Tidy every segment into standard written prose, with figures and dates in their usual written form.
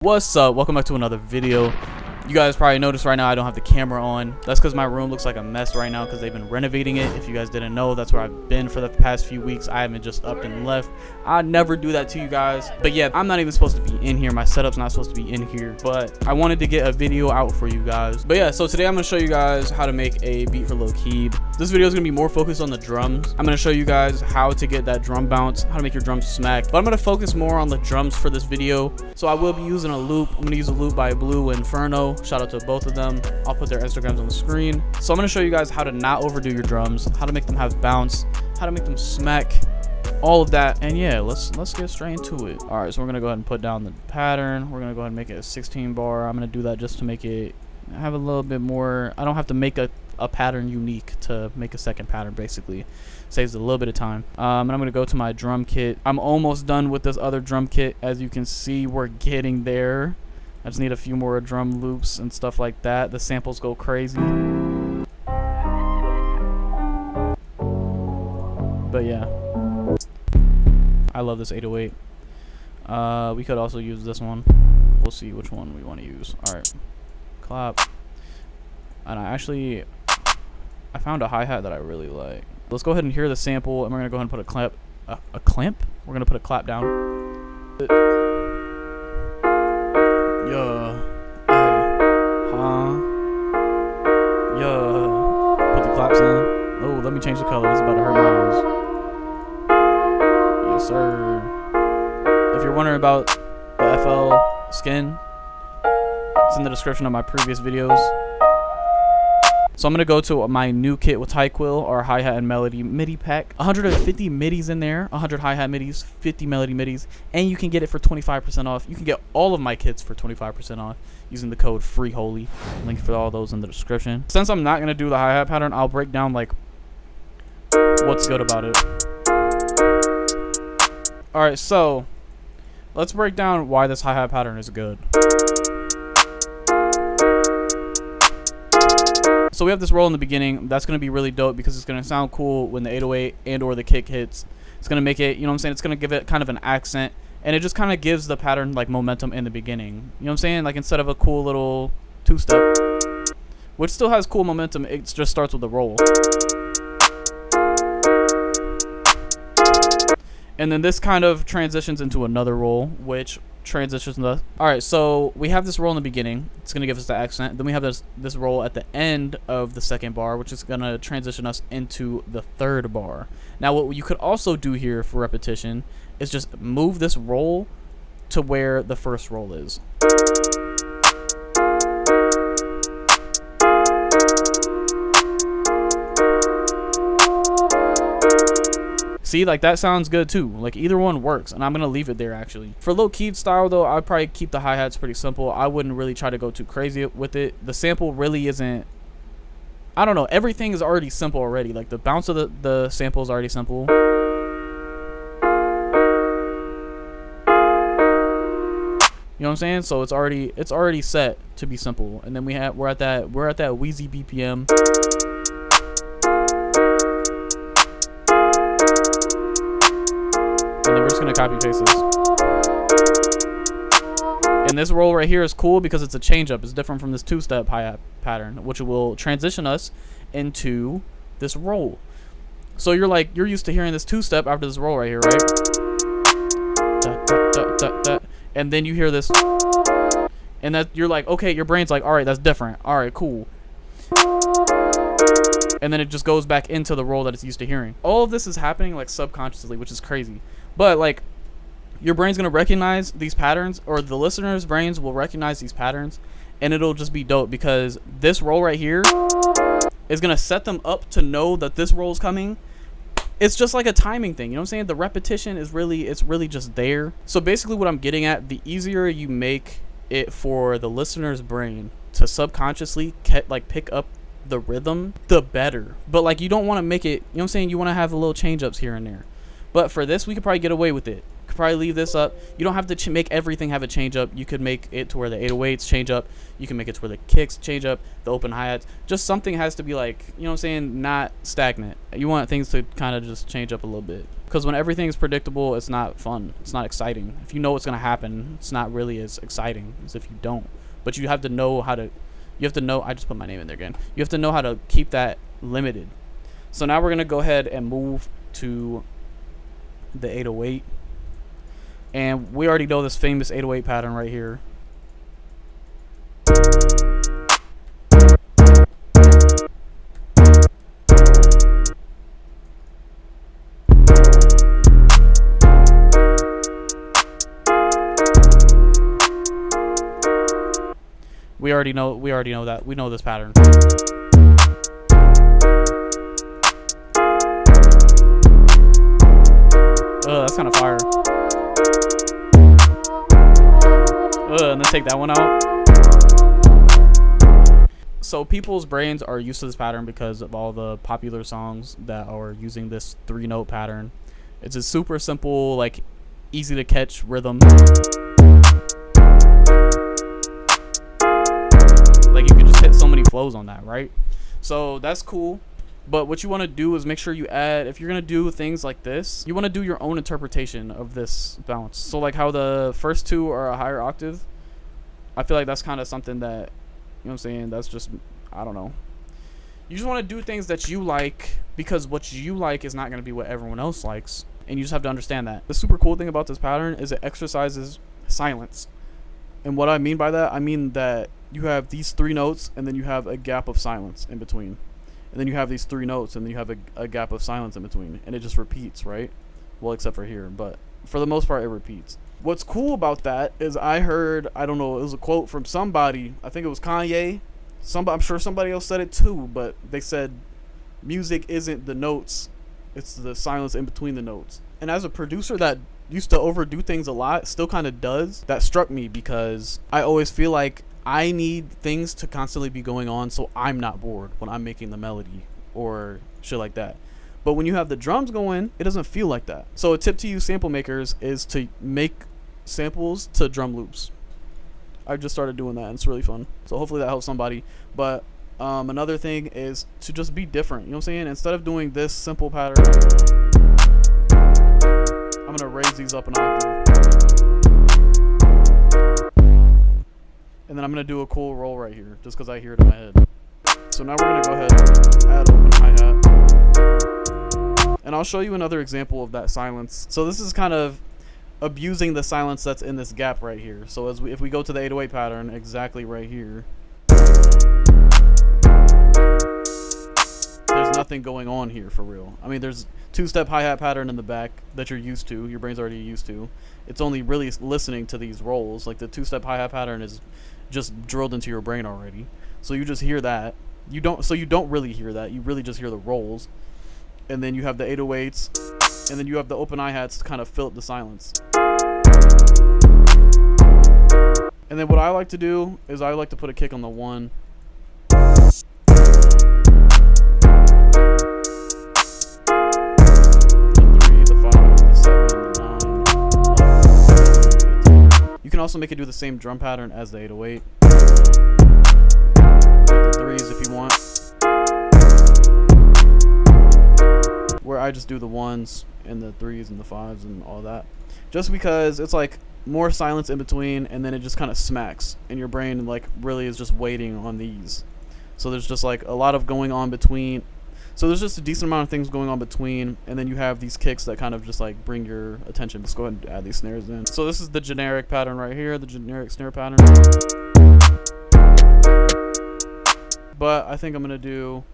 What's up? Welcome back to another video. You guys probably noticed right now I don't have the camera on. That's because my room looks like a mess right now because they've been renovating it. If you guys didn't know, that's where I've been for the past few weeks. I haven't just up and left. I never do that to you guys. But yeah, I'm not even supposed to be in here. My setup's not supposed to be in here. But I wanted to get a video out for you guys. But yeah, so today I'm going to show you guys how to make a beat for Lil Keed. This video is going to be more focused on the drums. I'm going to show you guys how to get that drum bounce, how to make your drums smack. But I'm going to focus more on the drums for this video. So I will be using a loop. I'm going to use a loop by Blue Inferno. Shout out to both of them. I'll put their Instagrams on the screen. So I'm going to show you guys how to not overdo your drums, how to make them have bounce, how to make them smack, all of that. And yeah, let's get straight into it. All right, so we're going to go ahead and put down the pattern. We're going to go ahead and make it a 16 bar. I'm going to do that just to make it have a little bit more. I don't have to make a pattern unique to make a second pattern. Basically saves a little bit of time. And I'm going to go to my drum kit. I'm almost done with this other drum kit. As you can see, we're getting there. I just need a few more drum loops and stuff like that. The samples go crazy. But yeah, I love this 808. We could also use this one. We'll see which one we want to use. Alright, clap. And I found a hi-hat that I really like. Let's go ahead and hear the sample, and we're gonna go ahead and put a clamp. A clamp? We're gonna put a clap down. Yeah, yeah. Put the claps in. Oh, let me change the color. It's about to hurt my eyes. Yes, sir. If you're wondering about the FL skin, it's in the description of my previous videos. So I'm going to go to my new kit with TYQUIL, our hi-hat and melody MIDI pack. 150 MIDIs in there, 100 hi-hat MIDIs, 50 melody MIDIs, and you can get it for 25% off. You can get all of my kits for 25% off using the code FREEHOLY. Link for all those in the description. Since I'm not going to do the hi-hat pattern, I'll break down like what's good about it. Alright, so let's break down why this hi-hat pattern is good. So we have this roll in the beginning. That's going to be really dope because it's going to sound cool when the 808 and or the kick hits. It's going to make it, you know what I'm saying, it's going to give it kind of an accent, and it just kind of gives the pattern like momentum in the beginning. You know what I'm saying? Like instead of a cool little two-step, which still has cool momentum, it just starts with a roll. And then this kind of transitions into another roll, which transitions the. Alright, so we have this roll in the beginning. It's going to give us the accent. Then we have this roll at the end of the second bar, which is going to transition us into the third bar. Now, what you could also do here for repetition is just move this roll to where the first roll is. See, like that sounds good too. Like either one works, and I'm gonna leave it there actually. For Lil Keed style though, I'd probably keep the hi-hats pretty simple. I wouldn't really try to go too crazy with it. The sample really isn't, I don't know, everything is already simple already. Like the bounce of the sample is already simple. You know what I'm saying? So it's already set to be simple. And then we're at that Wheezy BPM. And then we're just gonna copy paste this. And this roll right here is cool because it's a change up. It's different from this two-step hi-hat pattern, which will transition us into this roll. So you're used to hearing this two-step after this roll right here, right? Da, da, da, da, da. And then you hear this, and that you're like, okay, your brain's like, all right, that's different. All right, cool. And then it just goes back into the roll that it's used to hearing. All of this is happening like subconsciously, which is crazy. But like your brain's gonna recognize these patterns, or the listeners' brains will recognize these patterns, and it'll just be dope because this roll right here is gonna set them up to know that this roll is coming. It's just like a timing thing, you know what I'm saying? The repetition is really just there. So basically what I'm getting at, the easier you make it for the listener's brain to subconsciously like pick up the rhythm, the better. But like you don't want to make it, you know what I'm saying, you want to have a little change ups here and there. But for this we could probably get away with it. Could probably leave this up. You don't have to make everything have a change up. You could make it to where the 808s change up. You can make it to where the kicks change up, the open hi-hats. Just something has to be like, you know what I'm saying, not stagnant. You want things to kind of just change up a little bit. Because when everything is predictable, it's not fun. It's not exciting. If you know what's gonna happen, it's not really as exciting as if you don't. But you have to know how to. You have to know. I just put my name in there again. You have to know how to keep that limited. So now we're gonna go ahead and move to the 808, and we already know this famous 808 pattern right here. We already know that. We know this pattern. That's kind of fire. And then take that one out. So people's brains are used to this pattern because of all the popular songs that are using this 3-note pattern. It's a super simple, like, easy to catch rhythm. Like, you can just hit so many flows on that, right? So that's cool. But what you want to do is make sure you add, if you're going to do things like this, you want to do your own interpretation of this balance. So like how the first two are a higher octave, I feel like that's kind of something that, you know what I'm saying, that's just, I don't know. You just want to do things that you like, because what you like is not going to be what everyone else likes. And you just have to understand that. The super cool thing about this pattern is it exercises silence. And what I mean by that, I mean that you have these 3 notes and then you have a gap of silence in between. And then you have these 3 notes and then you have a gap of silence in between. And it just repeats, right? Well, except for here. But for the most part, it repeats. What's cool about that is I heard, I don't know, it was a quote from somebody. I think it was Kanye. I'm sure somebody else said it too. But they said music isn't the notes. It's the silence in between the notes. And as a producer that used to overdo things a lot, still kind of does, that struck me because I always feel like I need things to constantly be going on so I'm not bored when I'm making the melody or shit like that. But when you have the drums going, it doesn't feel like that. So a tip to you sample makers is to make samples to drum loops. I've just started doing that and it's really fun. So hopefully that helps somebody. But another thing is to just be different. You know what I'm saying? Instead of doing this simple pattern, I'm going to raise these up an octave. And then I'm going to do a cool roll right here, just because I hear it in my head. So now we're going to go ahead and add open hi-hat. And I'll show you another example of that silence. So this is kind of abusing the silence that's in this gap right here. So if we go to the 808 pattern, exactly right here, there's nothing going on here for real. I mean, there's 2-step hi-hat pattern in the back that you're used to, your brain's already used to. It's only really listening to these rolls. Like the 2-step hi-hat pattern is just drilled into your brain already. So you just hear that. You don't really hear that. You really just hear the rolls. And then you have the 808s, and then you have the open hi-hats to kind of fill up the silence. And then what I like to do is I like to put a kick on the 1. You can also make it do the same drum pattern as the 808. The 3s if you want. Where I just do the 1s and the 3s and the 5s and all that. Just because it's like more silence in between and then it just kind of smacks. And your brain like really is just waiting on these. So there's just like a lot of going on between. So there's just a decent amount of things going on between, and then you have these kicks that kind of just like bring your attention. Let's go ahead and add these snares in. So this is the generic pattern right here, the generic snare pattern. But I think I'm gonna do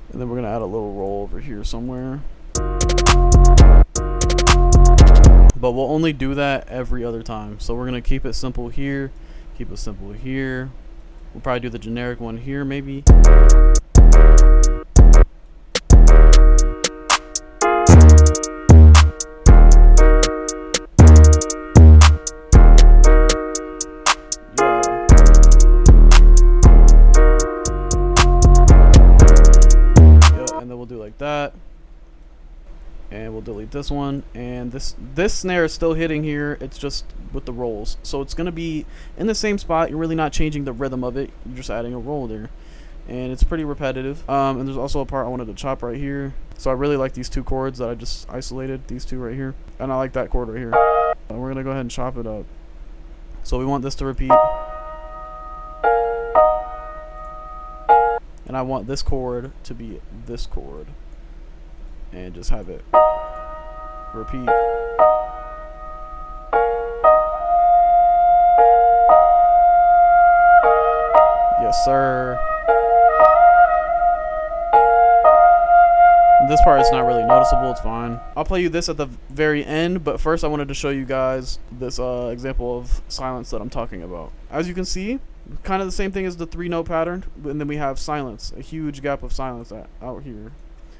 and then we're gonna add a little roll over here somewhere. But we'll only do that every other time. So we're going to keep it simple here. Keep it simple here. We'll probably do the generic one here maybe. Yeah, and then we'll do like that. And we'll delete this one. And this snare is still hitting here. It's just with the rolls. So it's going to be in the same spot. You're really not changing the rhythm of it. You're just adding a roll there. And it's pretty repetitive. And there's also a part I wanted to chop right here. So I really like these two chords that I just isolated. These two right here. And I like that chord right here. And we're going to go ahead and chop it up. So we want this to repeat. And I want this chord to be this chord. And just have it repeat. Yes, sir. This part is not really noticeable. It's fine. I'll play you this at the very end, but first I wanted to show you guys this example of silence that I'm talking about. As you can see, kind of the same thing as the 3-note pattern, and then we have silence, a huge gap of silence out here.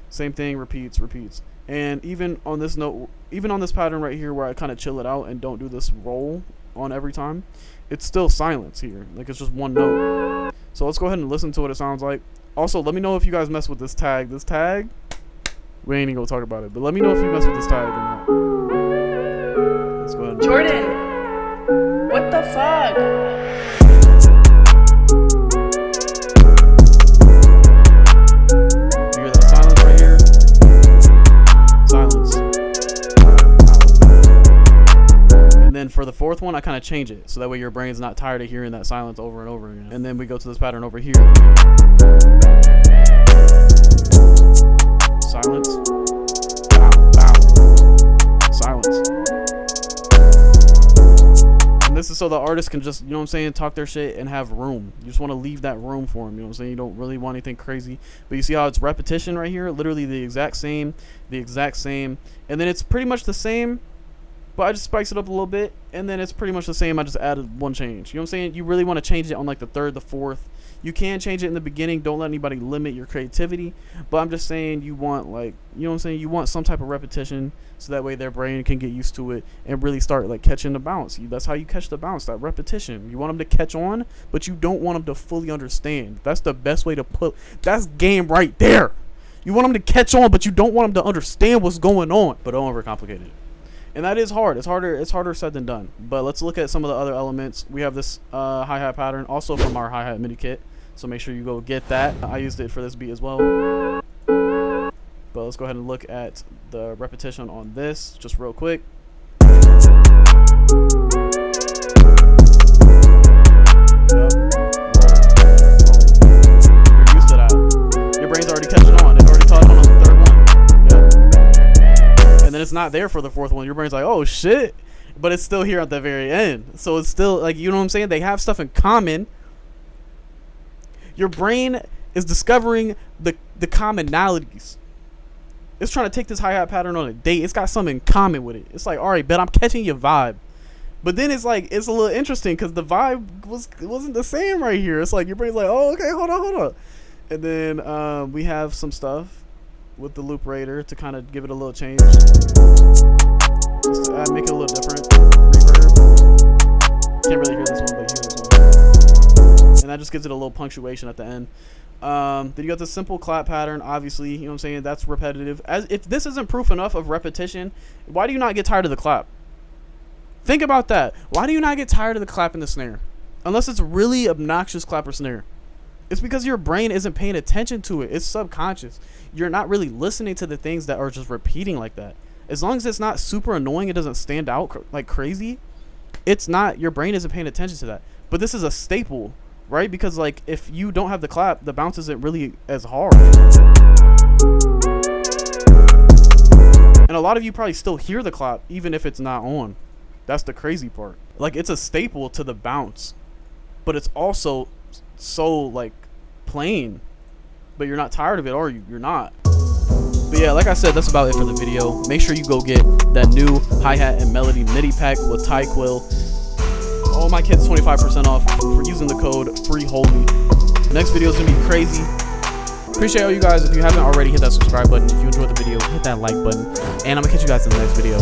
Same thing, repeats. And even on this note, even on this pattern right here where I kind of chill it out and don't do this roll on every time, it's still silence here. Like, it's just one note. So let's go ahead and listen to what it sounds like. Also, let me know if you guys mess with this tag. This tag, we ain't even gonna talk about it, but let me know if you mess with this tag or not. Let's go ahead and Jordan, what the fuck? For the fourth one, I kind of change it so that way your brain's not tired of hearing that silence over and over again. And then we go to this pattern over here. Silence. Bow, bow. Silence. And this is so the artist can just, you know what I'm saying, talk their shit and have room. You just want to leave that room for them, you know what I'm saying? You don't really want anything crazy. But you see how it's repetition right here? Literally the exact same. And then it's pretty much the same, but I just spice it up a little bit, and then it's pretty much the same. I just added one change. You know what I'm saying? You really want to change it on like the third, the fourth. You can change it in the beginning. Don't let anybody limit your creativity. But I'm just saying you want, like, you know what I'm saying? You want some type of repetition so that way their brain can get used to it and really start like catching the bounce. That's how you catch the bounce, that repetition. You want them to catch on, but you don't want them to fully understand. That's the best way to put. That's game right there. You want them to catch on, but you don't want them to understand what's going on. But don't overcomplicate it. And that is hard. It's harder said than done. But let's look at some of the other elements. We have this hi-hat pattern, also from our hi-hat MIDI kit. So make sure you go get that. I used it for this beat as well. But let's go ahead and look at the repetition on this, just real quick. Yep. You're used to that. Your brain's already catching on. It already caught on the third one. And then it's not there for the fourth one. Your brain's like, oh shit, but it's still here at the very end. So it's still like, you know what I'm saying? They have stuff in common. Your brain is discovering the commonalities. It's trying to take this hi-hat pattern on a date. It's got something in common with it. It's like, all right, bet I'm catching your vibe. But then it's like, it's a little interesting because the vibe wasn't the same right here. It's like your brain's like, oh, okay, hold on. And then we have some stuff with the loop raider to kind of give it a little change, just to make it a little different. Reverb. Can't really hear this one, but hear this one. And that just gives it a little punctuation at the end. Then you got the simple clap pattern. Obviously, you know what I'm saying, that's repetitive. As if this isn't proof enough of repetition, why do you not get tired of the clap? Think about that. Why do you not get tired of the clap and the snare? Unless it's really obnoxious clap or snare. It's because your brain isn't paying attention to it. It's subconscious. You're not really listening to the things that are just repeating like that. As long as it's not super annoying, it doesn't stand out like crazy, it's not, your brain isn't paying attention to that. But this is a staple, right? Because like if you don't have the clap, the bounce isn't really as hard. And a lot of you probably still hear the clap even if it's not on. That's the crazy part. Like, it's a staple to the bounce, but it's also so like plain, but you're not tired of it, are you? You're not. But yeah, like I said, that's about it for the video. Make sure you go get that new hi-hat and melody MIDI pack with TYQUIL. All my kids 25% off for using the code FREEHOLY. Next video is gonna be crazy. Appreciate all you guys. If you haven't already, hit that subscribe button. If you enjoyed the video, hit that like button, and I'm gonna catch you guys in the next video.